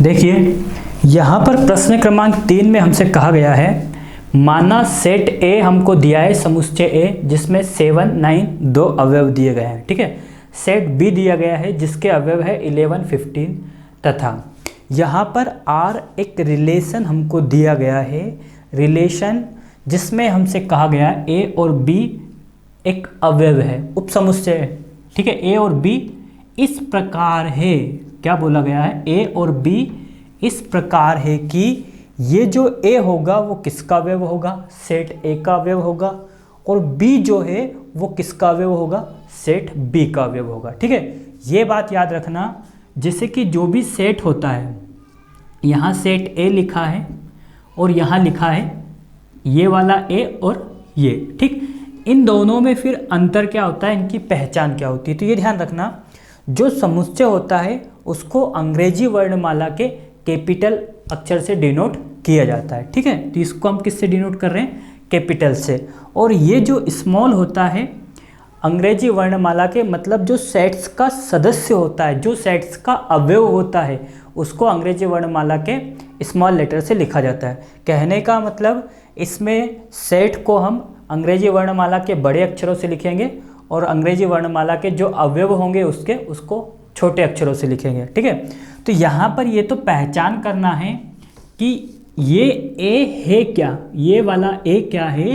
देखिए यहाँ पर प्रश्न क्रमांक 3 में हमसे कहा गया है, माना सेट ए हमको दिया है समुच्चय ए जिसमें 7, 9 दो अवयव दिए गए हैं, ठीक है। सेट बी दिया गया है जिसके अवयव है 11, 15 तथा यहाँ पर आर एक रिलेशन हमको दिया गया है, रिलेशन जिसमें हमसे कहा गया है ए और बी एक अवयव है, उपसमुच्चय है, ठीक है। ए और बी इस प्रकार है, क्या बोला गया है, ए और बी इस प्रकार है कि ये जो ए होगा वो किसका अवयव होगा, सेट ए का अवयव होगा, और बी जो है वो किसका अवयव होगा, सेट बी का अवयव होगा, ठीक है। ये बात याद रखना, जैसे कि जो भी सेट होता है, यहाँ सेट ए लिखा है और यहाँ लिखा है ये वाला ए और ये, ठीक। इन दोनों में फिर अंतर क्या होता है, इनकी पहचान क्या होती है, तो ये ध्यान रखना, जो समुच्चय होता है उसको अंग्रेजी वर्णमाला के कैपिटल अक्षर से डिनोट किया जाता है, ठीक है। तो इसको हम किससे डिनोट कर रहे हैं, कैपिटल से। और ये जो स्मॉल होता है अंग्रेजी वर्णमाला के, मतलब जो सेट्स का सदस्य होता है, जो सेट्स का अवयव होता है, उसको अंग्रेजी वर्णमाला के स्मॉल लेटर से लिखा जाता है। कहने का मतलब इसमें सेट को हम अंग्रेजी वर्णमाला के बड़े अक्षरों से लिखेंगे और अंग्रेजी वर्णमाला के जो अवयव होंगे उसको छोटे अक्षरों से लिखेंगे, ठीक है। तो यहाँ पर ये तो पहचान करना है कि ये ए है क्या, ये वाला ए क्या है,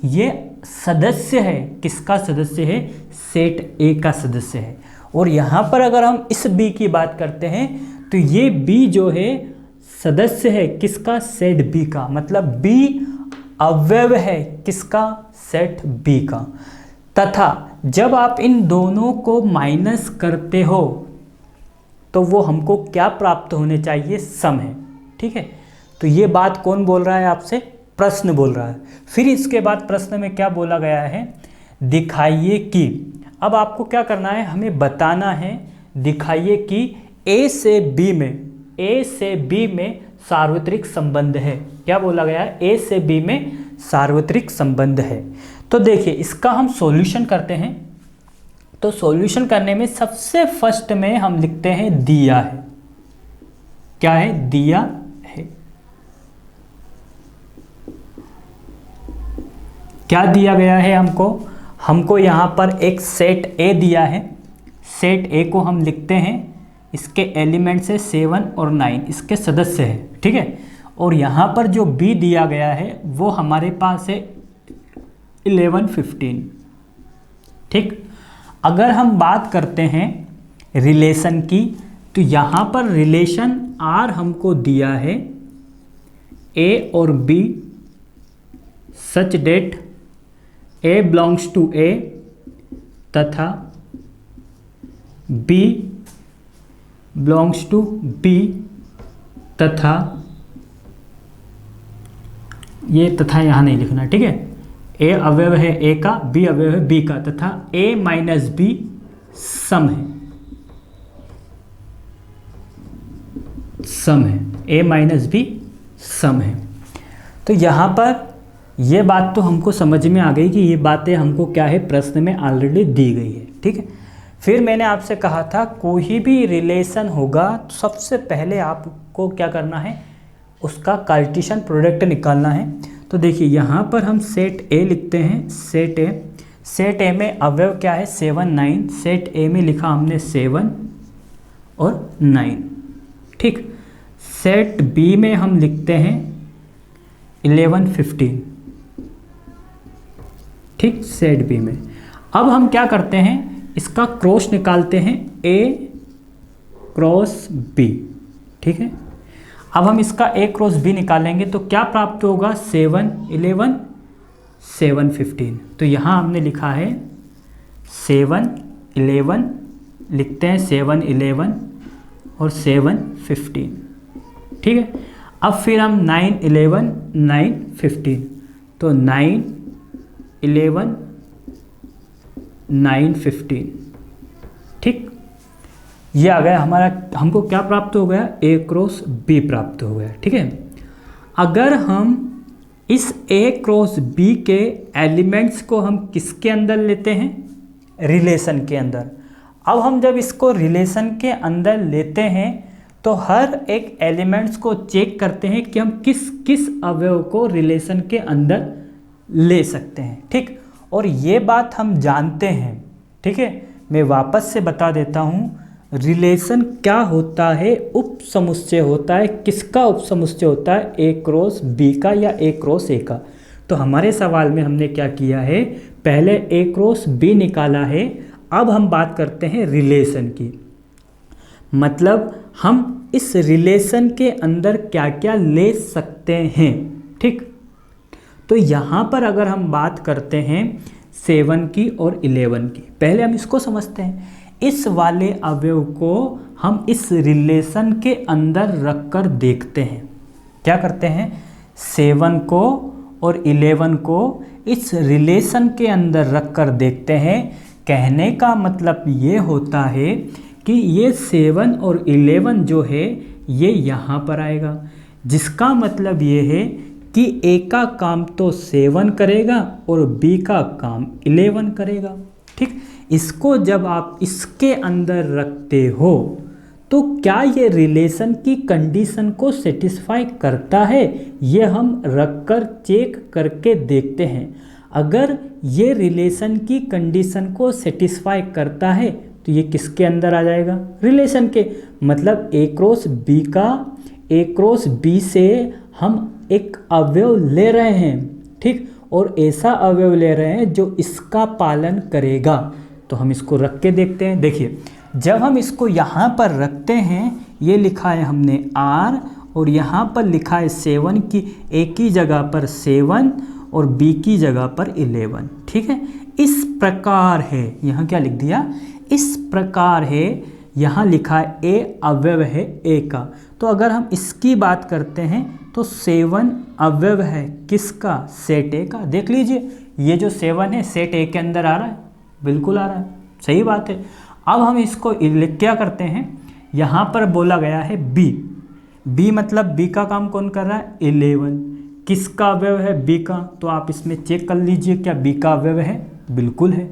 ये सदस्य है, किसका सदस्य है, सेट ए का सदस्य है। और यहाँ पर अगर हम इस बी की बात करते हैं तो ये बी जो है सदस्य है किसका, सेट बी का, मतलब बी अवयव है किसका, सेट बी का। तथा जब आप इन दोनों को माइनस करते हो तो वो हमको क्या प्राप्त होने चाहिए, सम है, ठीक है। तो ये बात कौन बोल रहा है आपसे, प्रश्न बोल रहा है। फिर इसके बाद प्रश्न में क्या बोला गया है, दिखाइए कि, अब आपको क्या करना है, हमें बताना है, दिखाइए कि ए से बी में सार्वत्रिक संबंध है। क्या बोला गया है, ए से बी में सार्वत्रिक संबंध है। तो देखिए इसका हम सॉल्यूशन करते हैं। तो सॉल्यूशन करने में सबसे फर्स्ट में हम लिखते हैं दिया है, क्या है, दिया है। क्या दिया गया है हमको यहाँ पर एक सेट ए दिया है। सेट ए को हम लिखते हैं, इसके एलिमेंट्स है 7 और 9, इसके सदस्य है, ठीक है। और यहाँ पर जो बी दिया गया है वो हमारे पास है 11, 15, ठीक। अगर हम बात करते हैं रिलेशन की, तो यहाँ पर रिलेशन आर हमको दिया है ए और B such that A belongs to A तथा बी बिलोंग्स टू बी तथा, ये तथा यहाँ नहीं लिखना, ठीक है। ए अवयव है ए का, बी अवयव है बी का, तथा ए माइनस बी सम है, ए माइनस बी सम है। तो यहाँ पर ये बात तो हमको समझ में आ गई कि ये बातें हमको क्या है, प्रश्न में ऑलरेडी दी गई है, ठीक है। फिर मैंने आपसे कहा था कोई भी रिलेशन होगा तो सबसे पहले आपको क्या करना है, उसका कार्टेशियन प्रोडक्ट निकालना है। तो देखिए यहाँ पर हम सेट ए लिखते हैं, सेट ए में अवयव क्या है, 7, 9, सेट ए में लिखा हमने 7 और 9, ठीक। सेट बी में हम लिखते हैं 11, 15, ठीक, सेट बी में। अब हम क्या करते हैं, इसका क्रॉस निकालते हैं, ए क्रॉस बी, ठीक है। अब हम इसका ए क्रॉस बी निकालेंगे तो क्या प्राप्त होगा, 7, 11, 7, 15। तो यहाँ हमने लिखा है 7, 11, लिखते हैं 7, 11 और 7, 15, ठीक है। अब फिर हम 9, 11, 9, 15, तो 9, 11, 9, 15, ठीक। ये आ गया हमारा, हमको क्या प्राप्त हो गया, ए क्रॉस बी प्राप्त हो गया, ठीक है। अगर हम इस ए क्रॉस बी के एलिमेंट्स को हम किसके अंदर लेते हैं, रिलेशन के अंदर। अब हम जब इसको रिलेशन के अंदर लेते हैं तो हर एक एलिमेंट्स को चेक करते हैं कि हम किस किस अवयव को रिलेशन के अंदर ले सकते हैं, ठीक। और ये बात हम जानते हैं, ठीक है। मैं वापस से बता देता हूँ, रिलेशन क्या होता है, उप समुच्चय होता है। किसका उप समुच्चय होता है? ए क्रॉस बी का या ए क्रॉस ए का। तो हमारे सवाल में हमने क्या किया है, पहले ए क्रॉस बी निकाला है। अब हम बात करते हैं रिलेशन की, मतलब हम इस रिलेशन के अंदर क्या क्या ले सकते हैं, ठीक। तो यहाँ पर अगर हम बात करते हैं 7 की और 11 की, पहले हम इसको समझते हैं। इस वाले अवयव को हम इस रिलेशन के अंदर रखकर देखते हैं। क्या करते हैं? 7 को और 11 को इस रिलेशन के अंदर रखकर देखते हैं। कहने का मतलब ये होता है कि ये 7 और 11 जो है ये यहाँ पर आएगा, जिसका मतलब ये है कि ए का काम तो 7 करेगा और बी का काम 11 करेगा, ठीक। इसको जब आप इसके अंदर रखते हो तो क्या ये रिलेशन की कंडीशन को सेटिस्फाई करता है, ये हम रखकर चेक करके देखते हैं। अगर ये रिलेशन की कंडीशन को सेटिस्फाई करता है तो ये किसके अंदर आ जाएगा? रिलेशन के। मतलब ए क्रॉस बी का, ए क्रॉस बी से हम एक अवयव ले रहे हैं, ठीक, और ऐसा अवयव ले रहे हैं जो इसका पालन करेगा। तो हम इसको रख के देखते हैं। देखिए, जब हम इसको यहाँ पर रखते हैं, ये लिखा है हमने R और यहाँ पर लिखा है 7 की, A की जगह पर 7 और B की जगह पर 11, ठीक है। इस प्रकार है, यहाँ क्या लिख दिया? इस प्रकार है। यहाँ लिखा है A अवयव है A का। तो अगर हम इसकी बात करते हैं तो 7 अवयव है किसका? सेट A का। देख लीजिए, ये जो 7 है सेट A के अंदर आ रहा है, बिल्कुल आ रहा है, सही बात है। अब हम इसको क्या करते हैं, यहाँ पर बोला गया है B। B मतलब B का काम कौन कर रहा है? 11। किसका अवयव है? B का। तो आप इसमें चेक कर लीजिए क्या B का अवयव है? बिल्कुल है।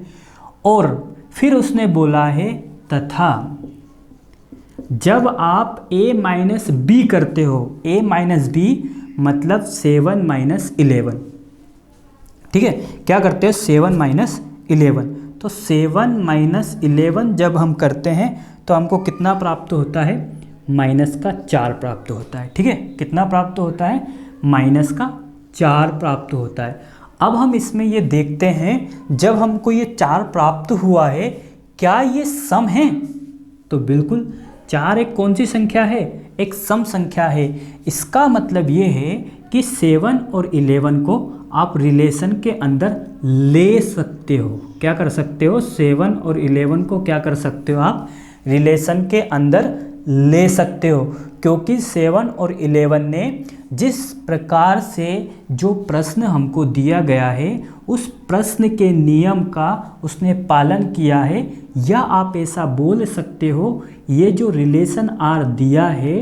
और फिर उसने बोला है तथा जब आप A माइनस बी करते हो, A माइनस बी मतलब 7 माइनस 11, ठीक है। क्या करते हैं? 7 माइनस 11। तो 7 माइनस 11 जब हम करते हैं तो हमको कितना प्राप्त होता है? माइनस का 4 प्राप्त होता है, ठीक है। कितना प्राप्त होता है? माइनस का 4 प्राप्त होता है। अब हम इसमें ये देखते हैं, जब हमको ये 4 प्राप्त हुआ है, क्या ये सम है? तो बिल्कुल, 4 एक कौन सी संख्या है? एक सम संख्या है। इसका मतलब ये है कि 7 और 11 को आप रिलेशन के अंदर ले सकते हो। क्या कर सकते हो? 7 और 11 को क्या कर सकते हो आप? रिलेशन के अंदर ले सकते हो, क्योंकि 7 और 11 ने जिस प्रकार से जो प्रश्न हमको दिया गया है उस प्रश्न के नियम का उसने पालन किया है। या आप ऐसा बोल सकते हो, ये जो रिलेशन R दिया है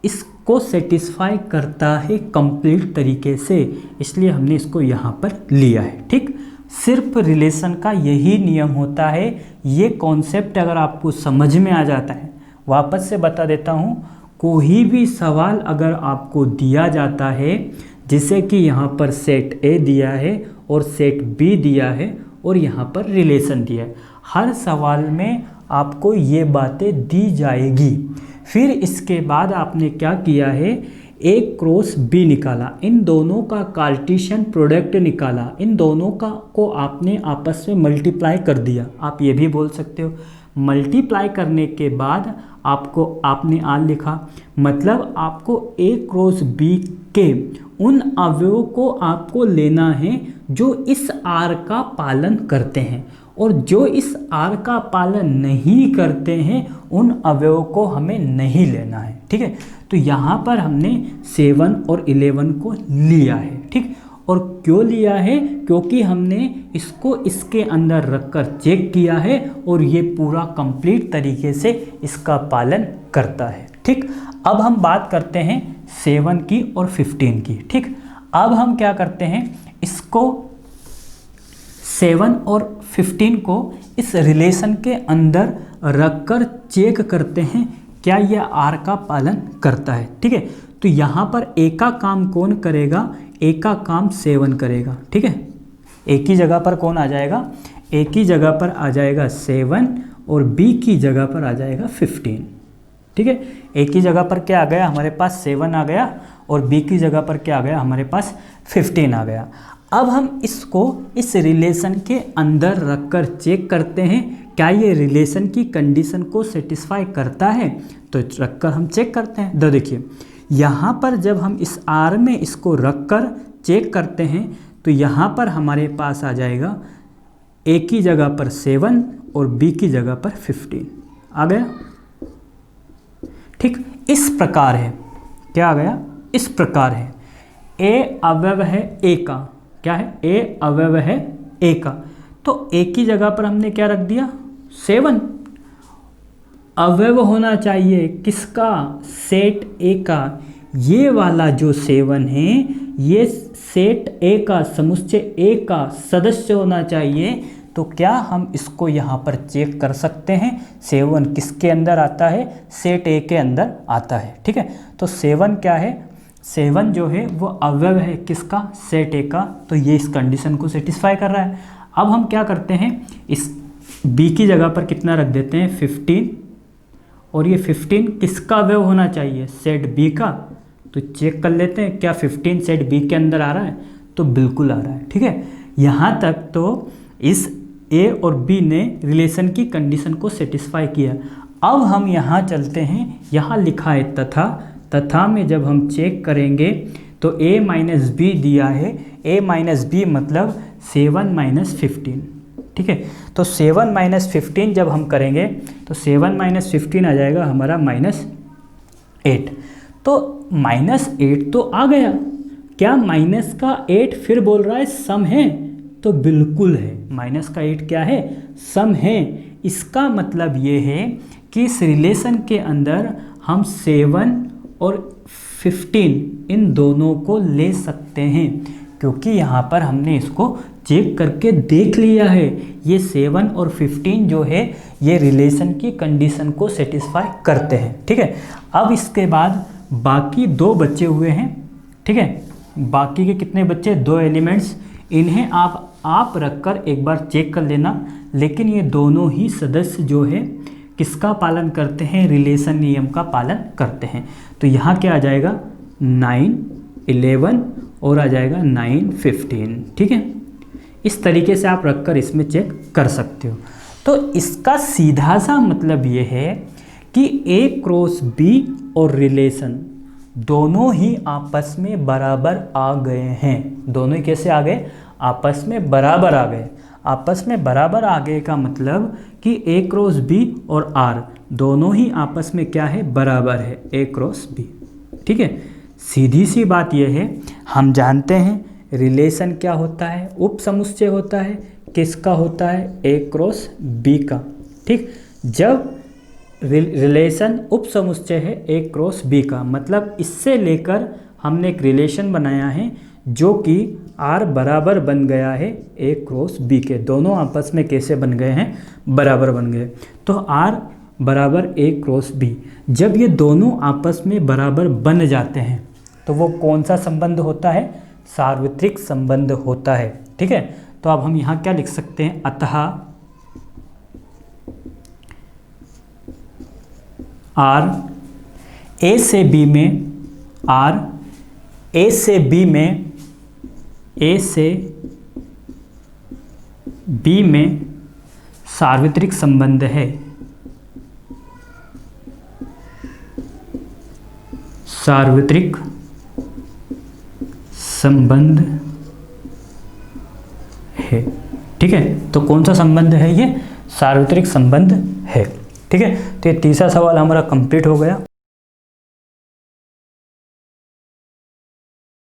इसको सेटिस्फाई करता है कंप्लीट तरीके से, इसलिए हमने इसको यहाँ पर लिया है, ठीक। सिर्फ रिलेशन का यही नियम होता है। ये कॉन्सेप्ट अगर आपको समझ में आ जाता है, वापस से बता देता हूँ, कोई भी सवाल अगर आपको दिया जाता है, जैसे कि यहाँ पर सेट A दिया है और सेट B दिया है और यहाँ पर रिलेशन दिया है, हर सवाल में आपको ये बातें दी जाएगी। फिर इसके बाद आपने क्या किया है? A क्रॉस B निकाला, इन दोनों का कार्टेशियन प्रोडक्ट निकाला, इन दोनों का को आपने आपस में मल्टीप्लाई कर दिया। आप ये भी बोल सकते हो। मल्टीप्लाई करने के बाद आपने R लिखा, मतलब आपको A क्रॉस B के उन अवयवों को आपको लेना है जो इस R का पालन करते हैं, और जो इस R का पालन नहीं करते हैं उन अवयवों को हमें नहीं लेना है, ठीक है। तो यहाँ पर हमने 7 और 11 को लिया है, ठीक। और क्यों लिया है? क्योंकि हमने इसको इसके अंदर रखकर चेक किया है और ये पूरा कंप्लीट तरीके से इसका पालन करता है, ठीक। अब हम बात करते हैं 7 की और 15 की, ठीक। अब हम क्या करते हैं, इसको 7 और 15 को इस रिलेशन के अंदर रखकर चेक करते हैं क्या यह आर का पालन करता है। ठीक है, तो यहाँ पर ए का काम कौन करेगा, ए का काम 7 करेगा। ठीक है, ए की जगह पर कौन आ जाएगा, ए की जगह पर आ जाएगा 7 और बी की जगह पर आ जाएगा 15। ठीक है, ए की जगह पर क्या आ गया हमारे पास 7 आ गया और बी की जगह पर क्या आ गया हमारे पास 15 आ गया। अब हम इसको इस रिलेशन के अंदर रखकर चेक करते हैं क्या ये रिलेशन की कंडीशन को सेटिस्फाई करता है, तो रखकर हम चेक करते हैं। तो देखिए यहाँ पर जब हम इस आर में इसको रखकर चेक करते हैं तो यहाँ पर हमारे पास आ जाएगा ए की जगह पर 7 और बी की जगह पर 15 आ गया। ठीक, इस प्रकार है, क्या आ गया, इस प्रकार है। ए अवयव है ए का, क्या है, ए अवयव है ए का, तो ए की जगह पर हमने क्या रख दिया 7। अवयव होना चाहिए किसका, सेट ए का। ये वाला जो 7 है ये सेट ए का, समुच्चय ए का सदस्य होना चाहिए। तो क्या हम इसको यहाँ पर चेक कर सकते हैं, 7 किसके अंदर आता है, सेट ए के अंदर आता है। ठीक है, तो 7 क्या है, 7 जो है वो अवयव है किसका, सेट ए का, तो ये इस कंडीशन को सेटिस्फाई कर रहा है। अब हम क्या करते हैं, इस बी की जगह पर कितना रख देते हैं 15 और ये 15 किसका अवयव होना चाहिए, सेट बी का। तो चेक कर लेते हैं क्या 15 सेट बी के अंदर आ रहा है, तो बिल्कुल आ रहा है। ठीक है, यहाँ तक तो इस ए और बी ने रिलेशन की कंडीशन को सेटिस्फाई किया। अब हम यहाँ चलते हैं, यहाँ लिखा है तथा, तथा में जब हम चेक करेंगे तो a माइनस बी दिया है, a माइनस बी मतलब 7 माइनस 15। ठीक है, तो 7 माइनस 15 जब हम करेंगे तो 7 माइनस 15 आ जाएगा हमारा -8। तो -8 तो आ गया, क्या माइनस का 8 फिर बोल रहा है सम है, तो बिल्कुल है, माइनस का 8 क्या है, सम है। इसका मतलब ये है कि इस रिलेशन के अंदर हम 7 और 15 इन दोनों को ले सकते हैं, क्योंकि यहाँ पर हमने इसको चेक करके देख लिया है, ये 7 और 15 जो है ये रिलेशन की कंडीशन को सेटिस्फाई करते हैं। ठीक है, अब इसके बाद बाकी 2 बचे हुए हैं। ठीक है, बाकी के कितने बच्चे, 2 एलिमेंट्स, इन्हें आप रखकर एक बार चेक कर लेना। लेकिन ये दोनों ही सदस्य जो है किसका पालन करते हैं, रिलेशन नियम का पालन करते हैं। तो यहाँ क्या आ जाएगा 9, 11 और आ जाएगा 9, 15। ठीक है, इस तरीके से आप रखकर इसमें चेक कर सकते हो। तो इसका सीधा सा मतलब ये है कि ए क्रॉस बी और रिलेशन दोनों ही आपस में बराबर आ गए हैं। दोनों ही कैसे आ गए, आपस में बराबर आ गए। आपस में बराबर आ गए का मतलब कि ए क्रॉस बी और आर दोनों ही आपस में क्या है, बराबर है, ए क्रॉस बी। ठीक है, सीधी सी बात यह है, हम जानते हैं रिलेशन क्या होता है, उप समुच्चय होता है, किसका होता है, ए क्रॉस बी का। ठीक, जब रिलेशन उप समुच्चय है ए क्रॉस बी का, मतलब इससे लेकर हमने एक रिलेशन बनाया है जो कि आर बराबर बन गया है ए क्रॉस बी के। दोनों आपस में कैसे बन गए हैं, बराबर बन गए। तो आर बराबर ए क्रॉस बी, जब ये दोनों आपस में बराबर बन जाते हैं तो वो कौन सा संबंध होता है, सार्वत्रिक संबंध होता है। ठीक है, तो अब हम यहाँ क्या लिख सकते हैं, अतः आर ए से बी में, आर ए से बी में, ए से बी में सार्वत्रिक संबंध है। सार्वत्रिक संबंध है। ठीक है, तो कौन सा संबंध है ये, सार्वत्रिक संबंध है। ठीक है, तो ये तीसरा सवाल हमारा कंप्लीट हो गया।